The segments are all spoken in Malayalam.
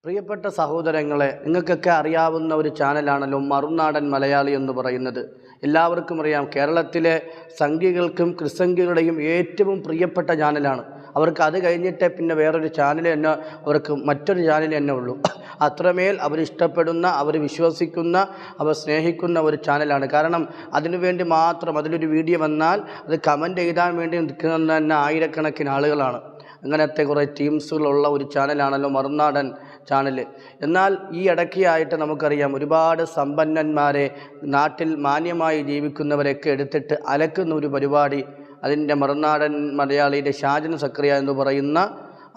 പ്രിയപ്പെട്ട സഹോദരങ്ങളെ, നിങ്ങൾക്കൊക്കെ അറിയാവുന്ന ഒരു ചാനലാണല്ലോ മറുനാടൻ മലയാളി എന്ന് പറയുന്നത്. എല്ലാവർക്കും അറിയാം, കേരളത്തിലെ സംഘികൾക്കും ക്രിസ്സംഘികളുടെയും ഏറ്റവും പ്രിയപ്പെട്ട ചാനലാണ്. അവർക്ക് അത് കഴിഞ്ഞിട്ട് പിന്നെ വേറൊരു ചാനൽ തന്നെ, അവർക്ക് മറ്റൊരു ചാനൽ തന്നെ ഉള്ളൂ. അത്രമേൽ അവരിഷ്ടപ്പെടുന്ന, അവർ വിശ്വസിക്കുന്ന, അവർ സ്നേഹിക്കുന്ന ഒരു ചാനലാണ്. കാരണം അതിനുവേണ്ടി മാത്രം അതിലൊരു വീഡിയോ വന്നാൽ അത് കമൻറ്റ് എഴുതാൻ വേണ്ടി നിൽക്കുന്ന തന്നെ ആയിരക്കണക്കിന് ആളുകളാണ്. അങ്ങനത്തെ കുറേ ടീംസുകളുള്ള ഒരു ചാനലാണല്ലോ മറുനാടൻ ചാനൽ. എന്നാൽ ഈ ഇടയ്ക്കായിട്ട് നമുക്കറിയാം, ഒരുപാട് സമ്പന്നന്മാരെ, നാട്ടിൽ മാന്യമായി ജീവിക്കുന്നവരെയൊക്കെ എടുത്തിട്ട് അലക്കുന്ന ഒരു പരിപാടി അതിൻ്റെ മറുനാടൻ മലയാളിയുടെ ഷാജൻ സക്രിയ എന്ന് പറയുന്ന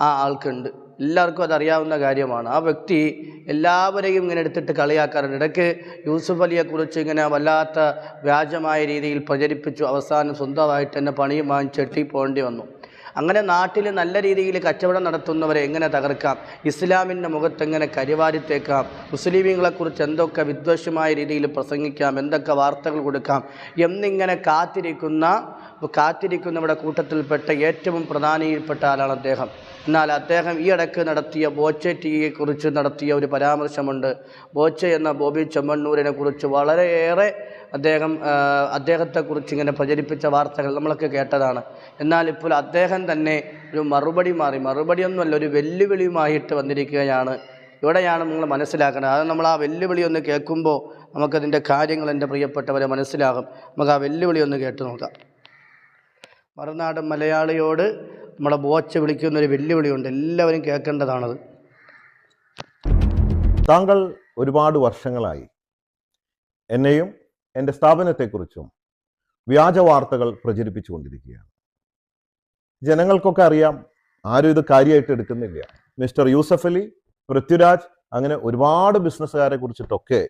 ആ ആൾക്കുണ്ട്. എല്ലാവർക്കും അതറിയാവുന്ന കാര്യമാണ്. ആ വ്യക്തി എല്ലാവരെയും ഇങ്ങനെ എടുത്തിട്ട് കളിയാക്കാറുണ്ട്. ഇടയ്ക്ക് യൂസുഫ് അലിയെക്കുറിച്ച് ഇങ്ങനെ വല്ലാത്ത വ്യാജമായ രീതിയിൽ പ്രചരിപ്പിച്ചു. അവസാനം സ്വന്തമായിട്ട് തന്നെ പണിയും വാങ്ങിച്ചെട്ടി പോകേണ്ടി വന്നു. അങ്ങനെ നാട്ടിൽ നല്ല രീതിയിൽ കച്ചവടം നടത്തുന്നവരെ എങ്ങനെ തകർക്കാം, ഇസ്ലാമിൻ്റെ മുഖത്തെങ്ങനെ കരിവാരിത്തേക്കാം, മുസ്ലിമീങ്ങളെക്കുറിച്ച് എന്തൊക്കെ വിദ്വേഷമായ രീതിയിൽ പ്രസംഗിക്കാം, എന്തൊക്കെ വാർത്തകൾ കൊടുക്കാം എന്നിങ്ങനെ കാത്തിരിക്കുന്നവരുടെ കൂട്ടത്തിൽപ്പെട്ട ഏറ്റവും പ്രധാനപ്പെട്ട ആളാണ് അദ്ദേഹം. എന്നാൽ അദ്ദേഹം ഈ ഇടയ്ക്ക് നടത്തിയ ബോച്ചെ ടീയെക്കുറിച്ച് നടത്തിയ ഒരു പരാമർശമുണ്ട്. ബോച്ചെ എന്ന ബോബി ചെമ്മണ്ണൂരിനെ കുറിച്ച് വളരെയേറെ അദ്ദേഹത്തെക്കുറിച്ച് ഇങ്ങനെ പ്രചരിപ്പിച്ച വാർത്തകൾ നമ്മളൊക്കെ കേട്ടതാണ്. എന്നാൽ ഇപ്പോൾ അദ്ദേഹം തന്നെ ഒരു മറുപടിയൊന്നുമല്ല, ഒരു വെല്ലുവിളിയുമായിട്ട് വന്നിരിക്കുകയാണ്. ഇവിടെയാണ് നിങ്ങൾ മനസ്സിലാക്കുന്നത്. അത് നമ്മൾ ആ വെല്ലുവിളി ഒന്ന് കേൾക്കുമ്പോൾ നമുക്കതിൻ്റെ കാര്യങ്ങൾ എൻ്റെ പ്രിയപ്പെട്ടവരെ മനസ്സിലാകും. നമുക്ക് ആ വെല്ലുവിളി ഒന്ന് കേട്ട് നോക്കാം. മറുനാടൻ മലയാളിയോട് നമ്മളെ ബോച്ച വിളിക്കുന്നൊരു വെല്ലുവിളിയുണ്ട്, എല്ലാവരും കേൾക്കേണ്ടതാണത്. താങ്കൾ ഒരുപാട് വർഷങ്ങളായി എന്നെയും എൻ്റെ സ്ഥാപനത്തെക്കുറിച്ചും വ്യാജ വാർത്തകൾ പ്രചരിപ്പിച്ചുകൊണ്ടിരിക്കുകയാണ്. ജനങ്ങൾക്കൊക്കെ അറിയാം, ആരും ഇത് കാര്യമായിട്ട് എടുക്കുന്നില്ല. മിസ്റ്റർ യൂസഫ് അലി, പൃഥ്വിരാജ്, അങ്ങനെ ഒരുപാട് ബിസിനസ്സുകാരെ കുറിച്ചിട്ടൊക്കെ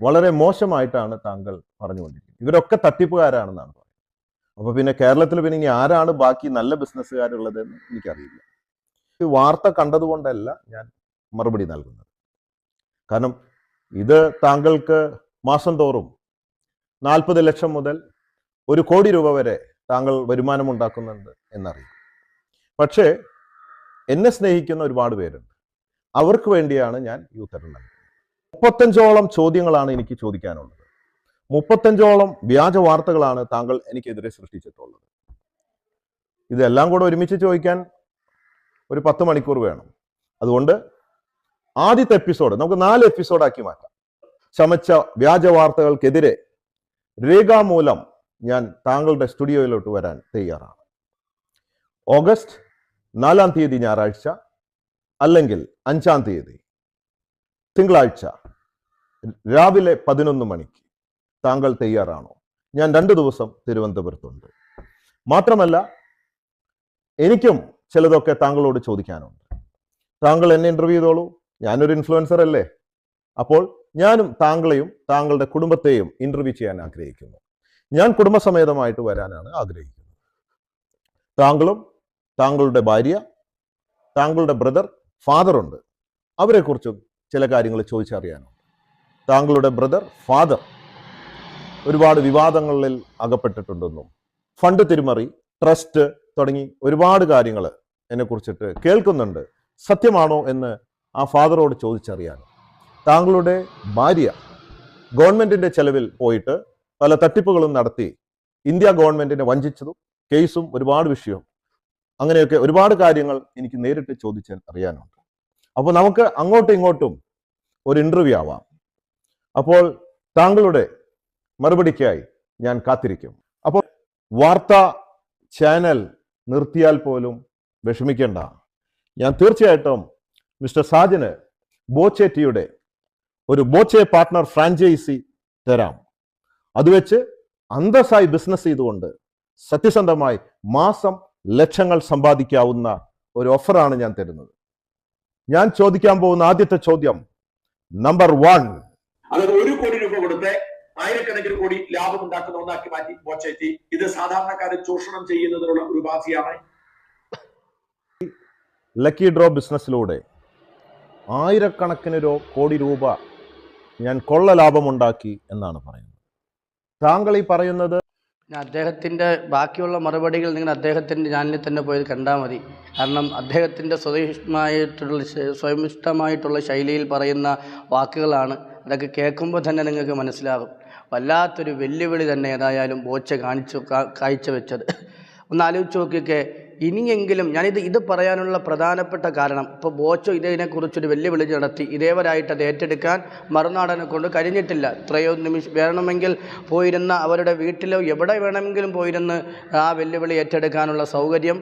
വളരെ മോശമായിട്ടാണ് താങ്കൾ പറഞ്ഞുകൊണ്ടിരിക്കുന്നത്. ഇവരൊക്കെ തട്ടിപ്പുകാരാണെന്നാണ് പറയുന്നത്. അപ്പോൾ പിന്നെ കേരളത്തിൽ പിന്നെ ഇനി ആരാണ് ബാക്കി നല്ല ബിസിനസ്സുകാരുള്ളതെന്ന് എനിക്കറിയില്ല. ഈ വാർത്ത കണ്ടതുകൊണ്ടല്ല ഞാൻ മറുപടി നൽകുന്നത്. കാരണം ഇത് താങ്കൾക്ക് മാസം തോറും 40 ലക്ഷം മുതൽ 1 കോടി രൂപ വരെ താങ്കൾ വരുമാനമുണ്ടാക്കുന്നുണ്ട് എന്നറിയാം. പക്ഷേ എന്നെ സ്നേഹിക്കുന്ന ഒരുപാട് പേരുണ്ട്. അവർക്ക് വേണ്ടിയാണ് ഞാൻ ഈ ഉത്തരം നൽകുന്നത്. 35ഓളം ചോദ്യങ്ങളാണ് എനിക്ക് ചോദിക്കാനുള്ളത്. 35ഓളം വ്യാജ വാർത്തകളാണ് താങ്കൾ എനിക്കെതിരെ സൃഷ്ടിച്ചിട്ടുള്ളത്. ഇതെല്ലാം കൂടെ ഒരുമിച്ച് ചോദിക്കാൻ ഒരു 10 മണിക്കൂർ വേണം. അതുകൊണ്ട് ആദ്യത്തെ എപ്പിസോഡ് നമുക്ക് 4 എപ്പിസോഡാക്കി മാറ്റാം. ചമച്ച വ്യാജ വാർത്തകൾക്കെതിരെ രേഖാമൂലം ഞാൻ താങ്കളുടെ സ്റ്റുഡിയോയിലോട്ട് വരാൻ തയ്യാറാണ്. ഓഗസ്റ്റ് 4-ാം തീയതി ഞായറാഴ്ച, അല്ലെങ്കിൽ 5-ാം തീയതി തിങ്കളാഴ്ച രാവിലെ 11 മണിക്ക് താങ്കൾ തയ്യാറാണോ? ഞാൻ 2 ദിവസം തിരുവനന്തപുരത്തുണ്ട്. മാത്രമല്ല, എനിക്കും ചിലതൊക്കെ താങ്കളോട് ചോദിക്കാനുണ്ട്. താങ്കൾ എന്നെ ഇന്റർവ്യൂ ചെയ്തോളൂ, ഞാനൊരു ഇൻഫ്ലുവൻസർ അല്ലേ. അപ്പോൾ ഞാനും താങ്കളെയും താങ്കളുടെ കുടുംബത്തെയും ഇന്റർവ്യൂ ചെയ്യാൻ ആഗ്രഹിക്കുന്നു. ഞാൻ കുടുംബസമേതമായിട്ട് വരാനാണ് ആഗ്രഹിക്കുന്നത്. താങ്കളും താങ്കളുടെ ഭാര്യ, താങ്കളുടെ ബ്രദർ, ഫാദറുണ്ട്. അവരെക്കുറിച്ചും ചില കാര്യങ്ങൾ ചോദിച്ചറിയാനുണ്ട്. താങ്കളുടെ ബ്രദർ, ഫാദർ ഒരുപാട് വിവാദങ്ങളിൽ അകപ്പെട്ടിട്ടുണ്ടെന്നും ഫണ്ട് തിരിമറി, ട്രസ്റ്റ് തുടങ്ങി ഒരുപാട് കാര്യങ്ങൾ എന്നെക്കുറിച്ചിട്ട് കേൾക്കുന്നുണ്ട്. സത്യമാണോ എന്ന് ആ ഫാദറോട് ചോദിച്ചറിയാനും. താങ്കളുടെ ഭാര്യ ഗവൺമെന്റിന്റെ ചെലവിൽ പോയിട്ട് പല തട്ടിപ്പുകളും നടത്തി ഇന്ത്യ ഗവൺമെന്റിനെ വഞ്ചിച്ചതും കേസും ഒരുപാട് വിഷയവും, അങ്ങനെയൊക്കെ ഒരുപാട് കാര്യങ്ങൾ എനിക്ക് നേരിട്ട് ചോദിച്ചാൽ അറിയാനുണ്ട്. അപ്പോൾ നമുക്ക് അങ്ങോട്ടും ഇങ്ങോട്ടും ഒരു ഇന്റർവ്യൂ ആവാം. അപ്പോൾ താങ്കളുടെ മറുപടിക്കായി ഞാൻ കാത്തിരിക്കും. അപ്പോൾ വാർത്താ ചാനൽ നിർത്തിയാൽ പോലും വിഷമിക്കേണ്ട. ഞാൻ തീർച്ചയായിട്ടും മിസ്റ്റർ സാജന് ബോച്ചെ ടീയുടെ ഒരു ബോച്ചെ പാർട്ട്ണർ ഫ്രാഞ്ചൈസി തരാം. അത് വെച്ച് അന്തസ്സായി ബിസിനസ് ചെയ്തുകൊണ്ട് സത്യസന്ധമായി മാസം ലക്ഷങ്ങൾ സമ്പാദിക്കാവുന്ന ഒരു ഓഫറാണ് ഞാൻ തരുന്നത്. ഞാൻ ചോദിക്കാൻ പോകുന്ന ആദ്യത്തെ ചോദ്യം, നമ്പർ 1. അതായത് 1 കോടി രൂപ കൊടുത്ത് ആയിരക്കണക്കിന് കോടി ലാഭം ഉണ്ടാക്കുന്ന ഒന്നാക്കി മാറ്റി ബോച്ചെ ടീ. ഇത് സാധാരണക്കാരെ ചൂഷണം ചെയ്യുന്നതിനുള്ള ഒരു ഉപാധിയാണ്. ലക്കി ഡ്രോ ബിസിനസ്സിലൂടെ ആയിരക്കണക്കിന് കോടി രൂപ ഞാൻ കൊള്ള ലാഭമുണ്ടാക്കി എന്നാണ് പറയുന്നത്. താങ്കൾ ഈ പറയുന്നത് അദ്ദേഹത്തിൻ്റെ ബാക്കിയുള്ള മറുപടികൾ നിങ്ങൾ അദ്ദേഹത്തിൻ്റെ ചാനലിൽ തന്നെ പോയി കണ്ടാൽ മതി. കാരണം അദ്ദേഹത്തിൻ്റെ സ്വയമിഷ്ടമായിട്ടുള്ള ശൈലിയിൽ പറയുന്ന വാക്കുകളാണ്. അതൊക്കെ കേൾക്കുമ്പോൾ തന്നെ നിങ്ങൾക്ക് മനസ്സിലാകും. വല്ലാത്തൊരു വെല്ലുവിളി തന്നെ ഏതായാലും ബോച്ച കാഴ്ചവെച്ചത്. ഒന്ന് ആലോചിച്ച് നോക്കിയൊക്കെ. ഇനിയെങ്കിലും ഇത് പറയാനുള്ള പ്രധാനപ്പെട്ട കാരണം, ഇപ്പോൾ ബോച്ചോ ഇതിനെക്കുറിച്ചൊരു വെല്ലുവിളി നടത്തി, ഇതേവരായിട്ട് അത് ഏറ്റെടുക്കാൻ മറുനാടനെ കൊണ്ട് കഴിഞ്ഞിട്ടില്ല. എത്രയോ വേണമെങ്കിൽ പോയിരുന്ന അവരുടെ വീട്ടിലോ എവിടെ വേണമെങ്കിലും പോയിരുന്ന് ആ വെല്ലുവിളി ഏറ്റെടുക്കാനുള്ള സൗകര്യം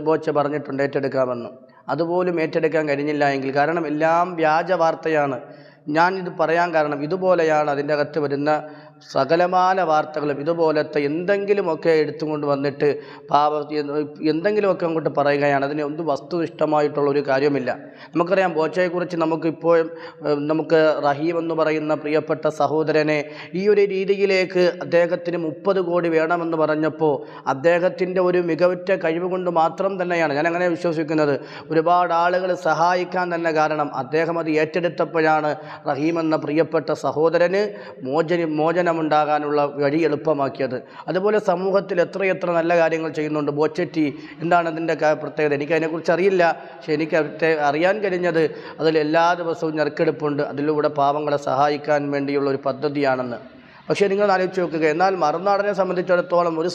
ബോച്ച പറഞ്ഞിട്ടുണ്ട്, ഏറ്റെടുക്കാമെന്ന്. അതുപോലും ഏറ്റെടുക്കാൻ കഴിഞ്ഞില്ല എങ്കിൽ, കാരണം എല്ലാം വ്യാജ വാർത്തയാണ്. ഞാനിത് പറയാൻ കാരണം, ഇതുപോലെയാണ് അതിൻ്റെ അകത്ത് വരുന്ന സകലമാന വാർത്തകളും. ഇതുപോലത്തെ എന്തെങ്കിലുമൊക്കെ എടുത്തുകൊണ്ട് വന്നിട്ട് എന്തെങ്കിലുമൊക്കെ അങ്ങോട്ട് പറയുകയാണ്. അതിന് ഒന്നും വസ്തുനിഷ്ഠമായിട്ടുള്ള ഒരു കാര്യമില്ല. നമുക്കറിയാം ബോച്ചയെക്കുറിച്ച് നമുക്ക് റഹീം എന്ന് പറയുന്ന പ്രിയപ്പെട്ട സഹോദരനെ ഈ ഒരു രീതിയിലേക്ക് അദ്ദേഹത്തിന് 30 കോടി വേണമെന്ന് പറഞ്ഞപ്പോൾ അദ്ദേഹത്തിൻ്റെ ഒരു മികവുറ്റ കഴിവ് കൊണ്ട് മാത്രം തന്നെയാണ് ഞാൻ അങ്ങനെ വിശ്വസിക്കുന്നത്. ഒരുപാട് ആളുകൾ സഹായിക്കാൻ തന്നെ കാരണം അദ്ദേഹം അത് ഏറ്റെടുത്തപ്പോഴാണ് റഹീം എന്ന പ്രിയപ്പെട്ട സഹോദരന് മോചനമുണ്ടാകാനുള്ള വഴി എളുപ്പമാക്കിയത്. അതുപോലെ സമൂഹത്തിൽ എത്രയെത്ര നല്ല കാര്യങ്ങൾ ചെയ്യുന്നുണ്ട് ബോച്ചറ്റി. എന്താണ് അതിൻ്റെ പ്രത്യേകത? എനിക്കതിനെക്കുറിച്ച് അറിയില്ല. പക്ഷേ എനിക്ക് അറിയാൻ കഴിഞ്ഞത് അതിൽ എല്ലാ ദിവസവും ഞെരുക്കെടുപ്പുണ്ട്. അതിലൂടെ പാവങ്ങളെ സഹായിക്കാൻ വേണ്ടിയുള്ള ഒരു പദ്ധതിയാണെന്ന്. പക്ഷേ നിങ്ങൾ ആലോചിച്ച് നോക്കുക. എന്നാൽ മറുനാടനെ സംബന്ധിച്ചിടത്തോളം ഒരു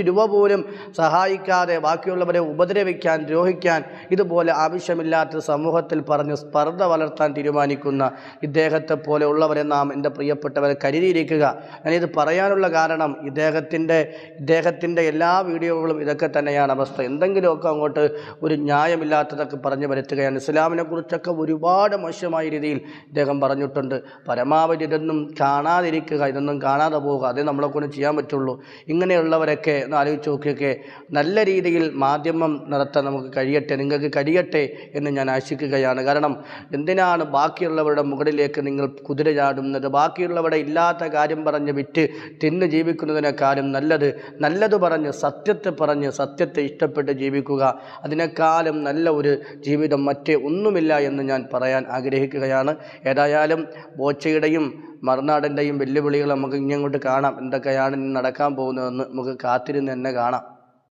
രൂപ പോലും സഹായിക്കാതെ ബാക്കിയുള്ളവരെ ഉപദ്രവിക്കാൻ, ദ്രോഹിക്കാൻ, ഇതുപോലെ ആവശ്യമില്ലാത്ത സമൂഹത്തിൽ പറഞ്ഞ് സ്പർദ്ധ വളർത്താൻ തീരുമാനിക്കുന്ന ഇദ്ദേഹത്തെ പോലെ ഉള്ളവരെ നാം എൻ്റെ പ്രിയപ്പെട്ടവരെ കരുതിയിരിക്കുക. ഞാനിത് പറയാനുള്ള കാരണം ഇദ്ദേഹത്തിൻ്റെ എല്ലാ വീഡിയോകളും ഇതൊക്കെ തന്നെയാണ് അവസ്ഥ. എന്തെങ്കിലുമൊക്കെ അങ്ങോട്ട് ഒരു ന്യായമില്ലാത്തതൊക്കെ പറഞ്ഞു വരുത്തുകയാണ്. ഇസ്ലാമിനെ കുറിച്ചൊക്കെ ഒരുപാട് മോശമായ രീതിയിൽ ഇദ്ദേഹം പറഞ്ഞിട്ടുണ്ട്. പരമാവധി ഇതൊന്നും കാണാതിരിക്കുക, ഇതൊന്നും കാണാതെ പോവുക, അതേ നമ്മളെക്കൊണ്ട് ചെയ്യാൻ പറ്റുള്ളൂ. ഇങ്ങനെയുള്ളവരൊക്കെ ഒന്ന് ആലോചിച്ച് നോക്കിയൊക്കെ നല്ല രീതിയിൽ മാധ്യമം നടത്താൻ നമുക്ക് കഴിയട്ടെ, നിങ്ങൾക്ക് കഴിയട്ടെ എന്ന് ഞാൻ ആശിക്കുകയാണ്. കാരണം എന്തിനാണ് ബാക്കിയുള്ളവരുടെ മുകളിലേക്ക് നിങ്ങൾ കുതിര ചാടുന്നത്? ബാക്കിയുള്ളവരുടെ ഇല്ലാത്ത കാര്യം പറഞ്ഞ് വിറ്റ് തിന്ന് ജീവിക്കുന്നതിനേക്കാളും നല്ലത് പറഞ്ഞ് സത്യത്തെ ഇഷ്ടപ്പെട്ട് ജീവിക്കുക. അതിനേക്കാളും നല്ല ഒരു ജീവിതം മറ്റേ ഒന്നുമില്ല എന്ന് ഞാൻ പറയാൻ ആഗ്രഹിക്കുകയാണ്. ഏതായാലും ബോച്ചയുടെയും മറുനാടൻ്റെയും വെല്ലുവിളികൾ നമുക്ക് ഇനി അങ്ങോട്ട് കാണാം. എന്തൊക്കെയാണ് നടക്കാൻ പോകുന്നതെന്ന് നമുക്ക് കാത്തിരുന്ന് തന്നെ കാണാം.